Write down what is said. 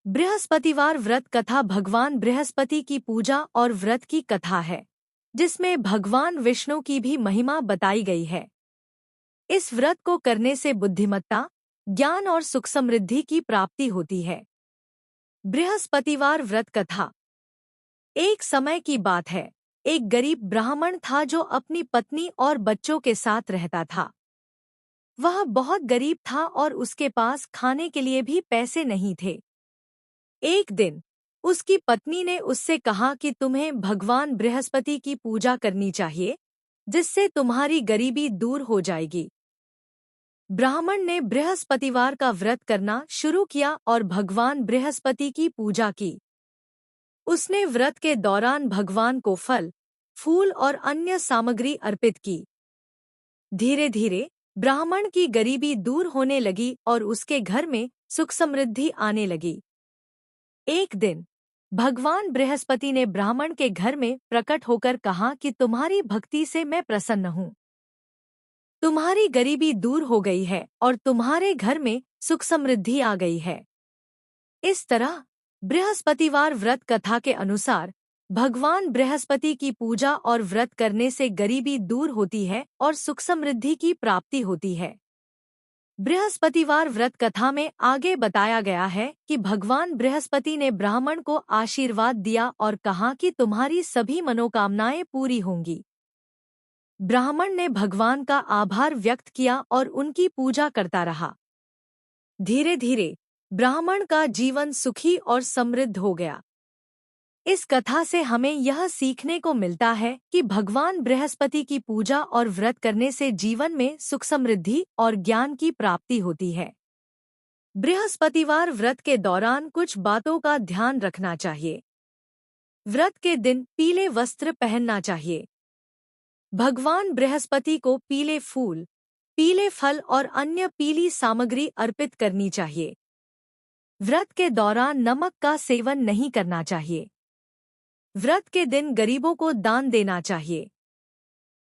बृहस्पतिवार व्रत कथा भगवान बृहस्पति की पूजा और व्रत की कथा है, जिसमें भगवान विष्णु की भी महिमा बताई गई है। इस व्रत को करने से बुद्धिमत्ता, ज्ञान और सुख समृद्धि की प्राप्ति होती है। बृहस्पतिवार व्रत कथा। एक समय की बात है, एक गरीब ब्राह्मण था जो अपनी पत्नी और बच्चों के साथ रहता था। वह बहुत गरीब था और उसके पास खाने के लिए भी पैसे नहीं थे। एक दिन उसकी पत्नी ने उससे कहा कि तुम्हें भगवान बृहस्पति की पूजा करनी चाहिए, जिससे तुम्हारी गरीबी दूर हो जाएगी। ब्राह्मण ने बृहस्पतिवार का व्रत करना शुरू किया और भगवान बृहस्पति की पूजा की। उसने व्रत के दौरान भगवान को फल, फूल और अन्य सामग्री अर्पित की। धीरे धीरे ब्राह्मण की गरीबी दूर होने लगी और उसके घर में सुख समृद्धि आने लगी। एक दिन भगवान बृहस्पति ने ब्राह्मण के घर में प्रकट होकर कहा कि तुम्हारी भक्ति से मैं प्रसन्न हूँ। तुम्हारी गरीबी दूर हो गई है और तुम्हारे घर में सुख समृद्धि आ गई है। इस तरह बृहस्पतिवार व्रत कथा के अनुसार भगवान बृहस्पति की पूजा और व्रत करने से गरीबी दूर होती है और सुख समृद्धि की प्राप्ति होती है। बृहस्पतिवार व्रत कथा में आगे बताया गया है कि भगवान बृहस्पति ने ब्राह्मण को आशीर्वाद दिया और कहा कि तुम्हारी सभी मनोकामनाएं पूरी होंगी। ब्राह्मण ने भगवान का आभार व्यक्त किया और उनकी पूजा करता रहा। धीरे धीरे ब्राह्मण का जीवन सुखी और समृद्ध हो गया। इस कथा से हमें यह सीखने को मिलता है कि भगवान बृहस्पति की पूजा और व्रत करने से जीवन में सुख समृद्धि और ज्ञान की प्राप्ति होती है। बृहस्पतिवार व्रत के दौरान कुछ बातों का ध्यान रखना चाहिए। व्रत के दिन पीले वस्त्र पहनना चाहिए। भगवान बृहस्पति को पीले फूल, पीले फल और अन्य पीली सामग्री अर्पित करनी चाहिए। व्रत के दौरान नमक का सेवन नहीं करना चाहिए। व्रत के दिन गरीबों को दान देना चाहिए।